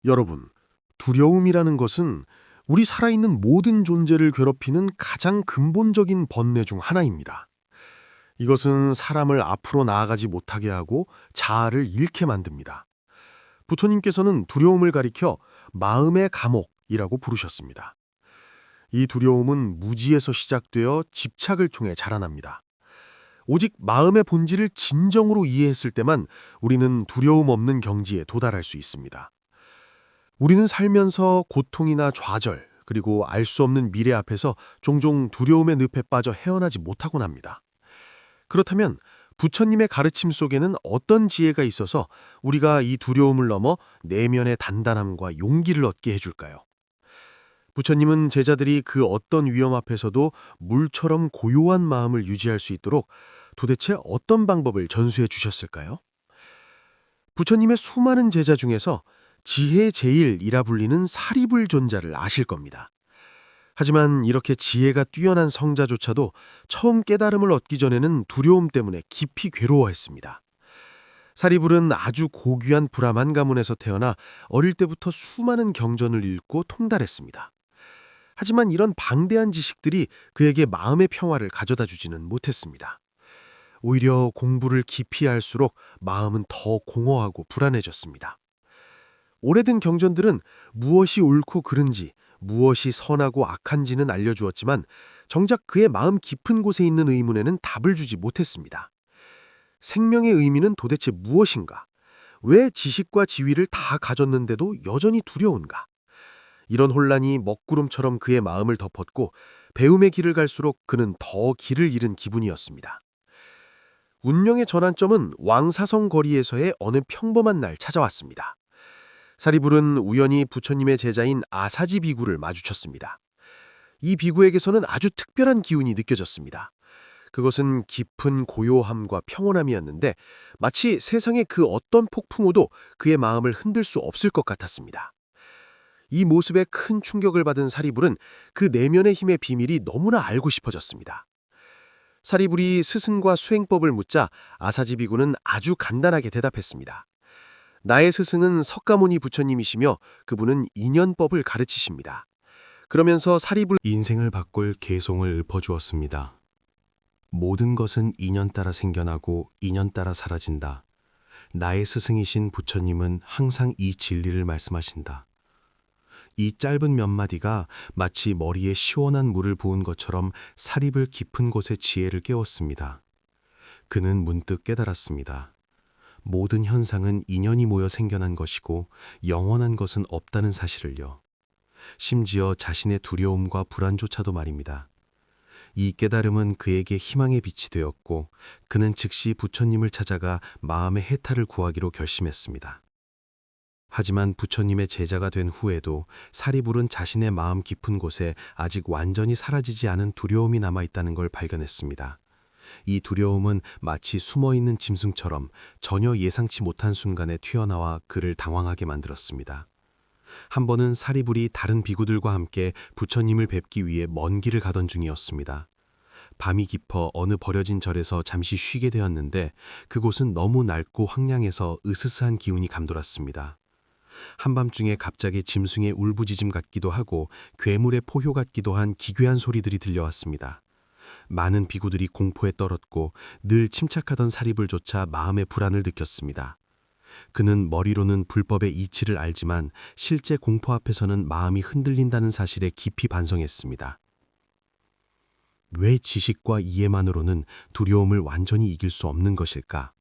여러분, 두려움이라는 것은 우리 살아있는 모든 존재를 괴롭히는 가장 근본적인 번뇌 중 하나입니다. 이것은 사람을 앞으로 나아가지 못하게 하고 자아를 잃게 만듭니다. 부처님께서는 두려움을 가리켜 마음의 감옥이라고 부르셨습니다. 이 두려움은 무지에서 시작되어 집착을 통해 자라납니다. 오직 마음의 본질을 진정으로 이해했을 때만 우리는 두려움 없는 경지에 도달할 수 있습니다. 우리는 살면서 고통이나 좌절, 그리고 알 수 없는 미래 앞에서 종종 두려움의 늪에 빠져 헤어나지 못하곤 합니다. 그렇다면 부처님의 가르침 속에는 어떤 지혜가 있어서 우리가 이 두려움을 넘어 내면의 단단함과 용기를 얻게 해줄까요? 부처님은 제자들이 그 어떤 위험 앞에서도 물처럼 고요한 마음을 유지할 수 있도록 도대체 어떤 방법을 전수해 주셨을까요? 부처님의 수많은 제자 중에서 지혜 제일이라 불리는 사리불존자를 아실 겁니다. 하지만 이렇게 지혜가 뛰어난 성자조차도 처음 깨달음을 얻기 전에는 두려움 때문에 깊이 괴로워했습니다. 사리불은 아주 고귀한 브라만 가문에서 태어나 어릴 때부터 수많은 경전을 읽고 통달했습니다. 하지만 이런 방대한 지식들이 그에게 마음의 평화를 가져다 주지는 못했습니다. 오히려 공부를 깊이 할수록 마음은 더 공허하고 불안해졌습니다. 오래된 경전들은 무엇이 옳고 그른지, 무엇이 선하고 악한지는 알려주었지만 정작 그의 마음 깊은 곳에 있는 의문에는 답을 주지 못했습니다. 생명의 의미는 도대체 무엇인가? 왜 지식과 지위를 다 가졌는데도 여전히 두려운가? 이런 혼란이 먹구름처럼 그의 마음을 덮었고 배움의 길을 갈수록 그는 더 길을 잃은 기분이었습니다. 운명의 전환점은 왕사성 거리에서의 어느 평범한 날 찾아왔습니다. 사리불은 우연히 부처님의 제자인 아사지 비구를 마주쳤습니다. 이 비구에게서는 아주 특별한 기운이 느껴졌습니다. 그것은 깊은 고요함과 평온함이었는데 마치 세상의 그 어떤 폭풍우도 그의 마음을 흔들 수 없을 것 같았습니다. 이 모습에 큰 충격을 받은 사리불은 그 내면의 힘의 비밀이 너무나 알고 싶어졌습니다. 사리불이 스승과 수행법을 묻자 아사지 비구는 아주 간단하게 대답했습니다. 나의 스승은 석가모니 부처님이시며 그분은 인연법을 가르치십니다. 그러면서 사리불 인생을 바꿀 개송을 읊어주었습니다. 모든 것은 인연 따라 생겨나고 인연 따라 사라진다. 나의 스승이신 부처님은 항상 이 진리를 말씀하신다. 이 짧은 몇 마디가 마치 머리에 시원한 물을 부은 것처럼 사립을 깊은 곳의 지혜를 깨웠습니다. 그는 문득 깨달았습니다. 모든 현상은 인연이 모여 생겨난 것이고 영원한 것은 없다는 사실을요. 심지어 자신의 두려움과 불안조차도 말입니다. 이 깨달음은 그에게 희망의 빛이 되었고 그는 즉시 부처님을 찾아가 마음의 해탈을 구하기로 결심했습니다. 하지만 부처님의 제자가 된 후에도 사리불은 자신의 마음 깊은 곳에 아직 완전히 사라지지 않은 두려움이 남아있다는 걸 발견했습니다. 이 두려움은 마치 숨어있는 짐승처럼 전혀 예상치 못한 순간에 튀어나와 그를 당황하게 만들었습니다. 한 번은 사리불이 다른 비구들과 함께 부처님을 뵙기 위해 먼 길을 가던 중이었습니다. 밤이 깊어 어느 버려진 절에서 잠시 쉬게 되었는데 그곳은 너무 낡고 황량해서 으스스한 기운이 감돌았습니다. 한밤중에 갑자기 짐승의 울부짖음 같기도 하고 괴물의 포효 같기도 한 기괴한 소리들이 들려왔습니다. 많은 비구들이 공포에 떨었고 늘 침착하던 사리불조차 마음의 불안을 느꼈습니다. 그는 머리로는 불법의 이치를 알지만 실제 공포 앞에서는 마음이 흔들린다는 사실에 깊이 반성했습니다. 왜 지식과 이해만으로는 두려움을 완전히 이길 수 없는 것일까?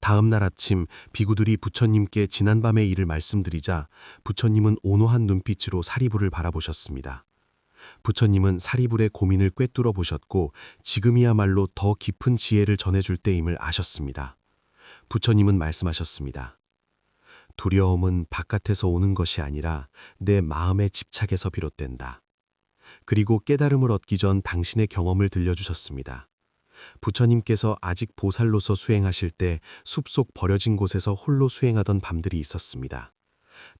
다음 날 아침 비구들이 부처님께 지난밤의 일을 말씀드리자 부처님은 온화한 눈빛으로 사리불을 바라보셨습니다. 부처님은 사리불의 고민을 꿰뚫어 보셨고 지금이야말로 더 깊은 지혜를 전해줄 때임을 아셨습니다. 부처님은 말씀하셨습니다. 두려움은 바깥에서 오는 것이 아니라 내 마음의 집착에서 비롯된다. 그리고 깨달음을 얻기 전 당신의 경험을 들려주셨습니다. 부처님께서 아직 보살로서 수행하실 때 숲속 버려진 곳에서 홀로 수행하던 밤들이 있었습니다.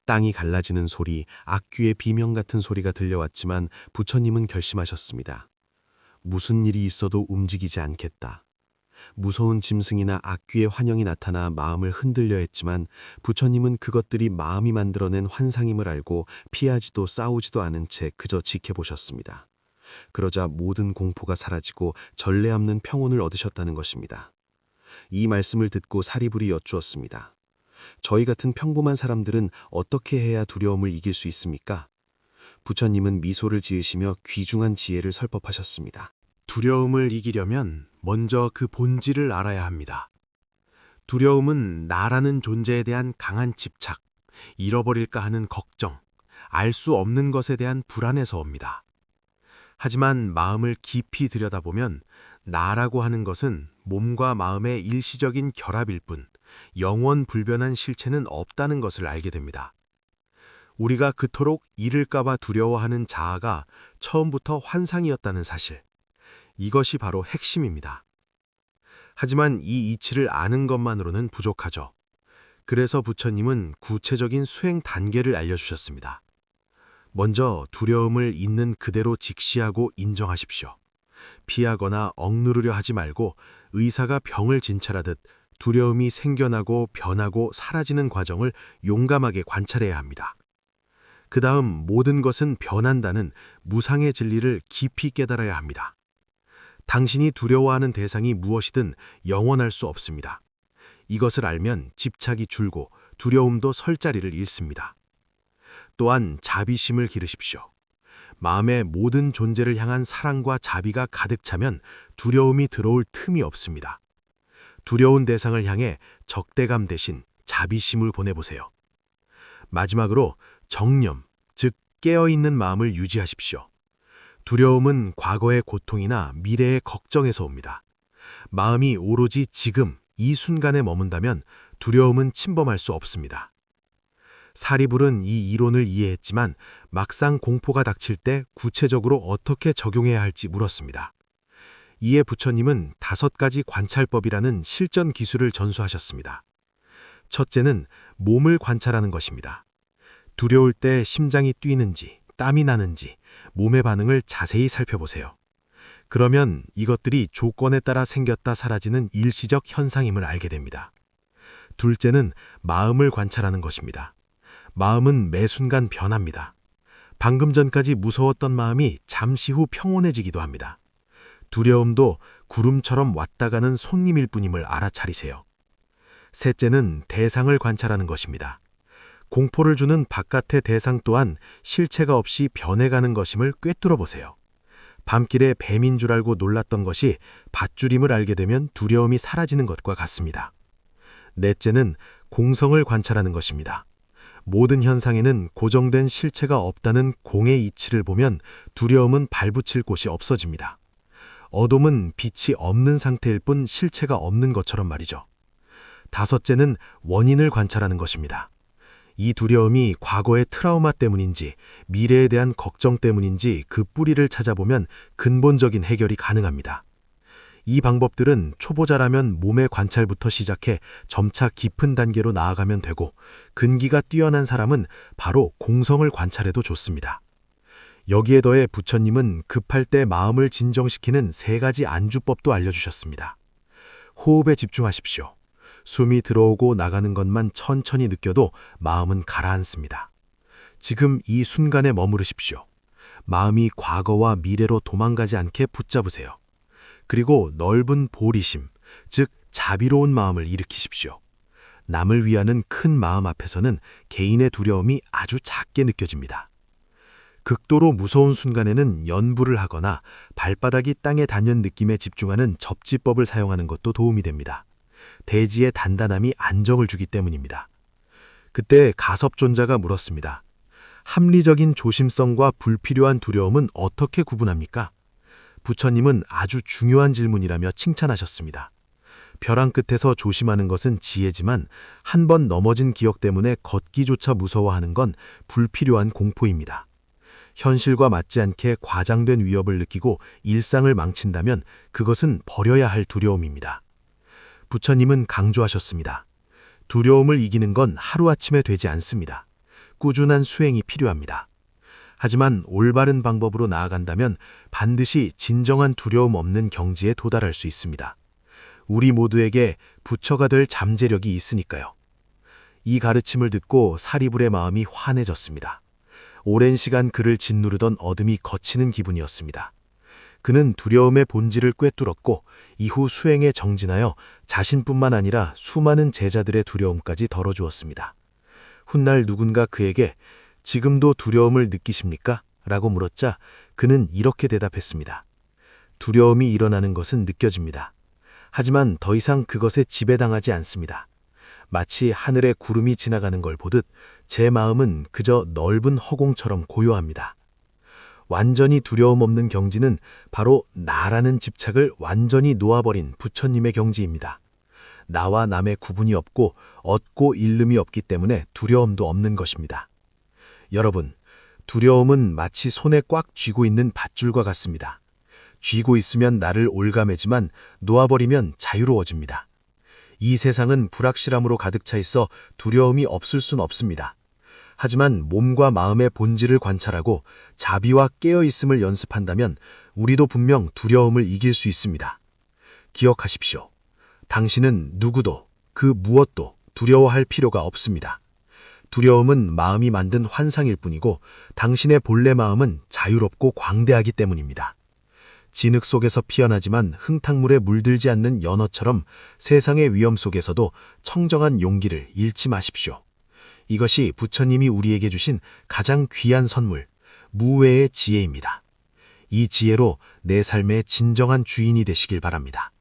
땅이 갈라지는 소리, 악귀의 비명 같은 소리가 들려왔지만 부처님은 결심하셨습니다. 무슨 일이 있어도 움직이지 않겠다. 무서운 짐승이나 악귀의 환영이 나타나 마음을 흔들려 했지만 부처님은 그것들이 마음이 만들어낸 환상임을 알고 피하지도 싸우지도 않은 채 그저 지켜보셨습니다. 그러자 모든 공포가 사라지고 전례 없는 평온을 얻으셨다는 것입니다. 이 말씀을 듣고 사리불이 여쭈었습니다. 저희 같은 평범한 사람들은 어떻게 해야 두려움을 이길 수 있습니까? 부처님은 미소를 지으시며 귀중한 지혜를 설법하셨습니다. 두려움을 이기려면 먼저 그 본질을 알아야 합니다. 두려움은 나라는 존재에 대한 강한 집착, 잃어버릴까 하는 걱정, 알 수 없는 것에 대한 불안에서 옵니다. 하지만 마음을 깊이 들여다보면 나라고 하는 것은 몸과 마음의 일시적인 결합일 뿐 영원 불변한 실체는 없다는 것을 알게 됩니다. 우리가 그토록 잃을까봐 두려워하는 자아가 처음부터 환상이었다는 사실, 이것이 바로 핵심입니다. 하지만 이 이치를 아는 것만으로는 부족하죠. 그래서 부처님은 구체적인 수행 단계를 알려주셨습니다. 먼저 두려움을 있는 그대로 직시하고 인정하십시오. 피하거나 억누르려 하지 말고 의사가 병을 진찰하듯 두려움이 생겨나고 변하고 사라지는 과정을 용감하게 관찰해야 합니다. 그 다음 모든 것은 변한다는 무상의 진리를 깊이 깨달아야 합니다. 당신이 두려워하는 대상이 무엇이든 영원할 수 없습니다. 이것을 알면 집착이 줄고 두려움도 설 자리를 잃습니다. 또한 자비심을 기르십시오. 마음의 모든 존재를 향한 사랑과 자비가 가득 차면 두려움이 들어올 틈이 없습니다. 두려운 대상을 향해 적대감 대신 자비심을 보내보세요. 마지막으로 정념, 즉 깨어있는 마음을 유지하십시오. 두려움은 과거의 고통이나 미래의 걱정에서 옵니다. 마음이 오로지 지금, 이 순간에 머문다면 두려움은 침범할 수 없습니다. 사리불은 이 이론을 이해했지만 막상 공포가 닥칠 때 구체적으로 어떻게 적용해야 할지 물었습니다. 이에 부처님은 5가지 관찰법이라는 실전 기술을 전수하셨습니다. 첫째는 몸을 관찰하는 것입니다. 두려울 때 심장이 뛰는지, 땀이 나는지, 몸의 반응을 자세히 살펴보세요. 그러면 이것들이 조건에 따라 생겼다 사라지는 일시적 현상임을 알게 됩니다. 둘째는 마음을 관찰하는 것입니다. 마음은 매 순간 변합니다. 방금 전까지 무서웠던 마음이 잠시 후 평온해지기도 합니다. 두려움도 구름처럼 왔다 가는 손님일 뿐임을 알아차리세요. 셋째는 대상을 관찰하는 것입니다. 공포를 주는 바깥의 대상 또한 실체가 없이 변해가는 것임을 꿰뚫어 보세요. 밤길에 뱀인 줄 알고 놀랐던 것이 밧줄임을 알게 되면 두려움이 사라지는 것과 같습니다. 넷째는 공성을 관찰하는 것입니다. 모든 현상에는 고정된 실체가 없다는 공의 이치를 보면 두려움은 발붙일 곳이 없어집니다. 어둠은 빛이 없는 상태일 뿐 실체가 없는 것처럼 말이죠. 다섯째는 원인을 관찰하는 것입니다. 이 두려움이 과거의 트라우마 때문인지 미래에 대한 걱정 때문인지 그 뿌리를 찾아보면 근본적인 해결이 가능합니다. 이 방법들은 초보자라면 몸의 관찰부터 시작해 점차 깊은 단계로 나아가면 되고 근기가 뛰어난 사람은 바로 공성을 관찰해도 좋습니다. 여기에 더해 부처님은 급할 때 마음을 진정시키는 3가지 안주법도 알려주셨습니다. 호흡에 집중하십시오. 숨이 들어오고 나가는 것만 천천히 느껴도 마음은 가라앉습니다. 지금 이 순간에 머무르십시오. 마음이 과거와 미래로 도망가지 않게 붙잡으세요. 그리고 넓은 보리심, 즉 자비로운 마음을 일으키십시오. 남을 위하는 큰 마음 앞에서는 개인의 두려움이 아주 작게 느껴집니다. 극도로 무서운 순간에는 연부를 하거나 발바닥이 땅에 닿는 느낌에 집중하는 접지법을 사용하는 것도 도움이 됩니다. 대지의 단단함이 안정을 주기 때문입니다. 그때 가섭존자가 물었습니다. 합리적인 조심성과 불필요한 두려움은 어떻게 구분합니까? 부처님은 아주 중요한 질문이라며 칭찬하셨습니다. 벼랑 끝에서 조심하는 것은 지혜지만 한 번 넘어진 기억 때문에 걷기조차 무서워하는 건 불필요한 공포입니다. 현실과 맞지 않게 과장된 위협을 느끼고 일상을 망친다면 그것은 버려야 할 두려움입니다. 부처님은 강조하셨습니다. 두려움을 이기는 건 하루아침에 되지 않습니다. 꾸준한 수행이 필요합니다. 하지만 올바른 방법으로 나아간다면 반드시 진정한 두려움 없는 경지에 도달할 수 있습니다. 우리 모두에게 부처가 될 잠재력이 있으니까요. 이 가르침을 듣고 사리불의 마음이 환해졌습니다. 오랜 시간 그를 짓누르던 어둠이 걷히는 기분이었습니다. 그는 두려움의 본질을 꿰뚫었고 이후 수행에 정진하여 자신뿐만 아니라 수많은 제자들의 두려움까지 덜어주었습니다. 훗날 누군가 그에게 지금도 두려움을 느끼십니까? 라고 물었자 그는 이렇게 대답했습니다. 두려움이 일어나는 것은 느껴집니다. 하지만 더 이상 그것에 지배당하지 않습니다. 마치 하늘에 구름이 지나가는 걸 보듯 제 마음은 그저 넓은 허공처럼 고요합니다. 완전히 두려움 없는 경지는 바로 나라는 집착을 완전히 놓아버린 부처님의 경지입니다. 나와 남의 구분이 없고 얻고 잃음이 없기 때문에 두려움도 없는 것입니다. 여러분, 두려움은 마치 손에 꽉 쥐고 있는 밧줄과 같습니다. 쥐고 있으면 나를 올가매지만 놓아버리면 자유로워집니다. 이 세상은 불확실함으로 가득 차 있어 두려움이 없을 순 없습니다. 하지만 몸과 마음의 본질을 관찰하고 자비와 깨어있음을 연습한다면 우리도 분명 두려움을 이길 수 있습니다. 기억하십시오. 당신은 누구도 그 무엇도 두려워할 필요가 없습니다. 두려움은 마음이 만든 환상일 뿐이고 당신의 본래 마음은 자유롭고 광대하기 때문입니다. 진흙 속에서 피어나지만 흥탕물에 물들지 않는 연어처럼 세상의 위험 속에서도 청정한 용기를 잃지 마십시오. 이것이 부처님이 우리에게 주신 가장 귀한 선물, 무외의 지혜입니다. 이 지혜로 내 삶의 진정한 주인이 되시길 바랍니다.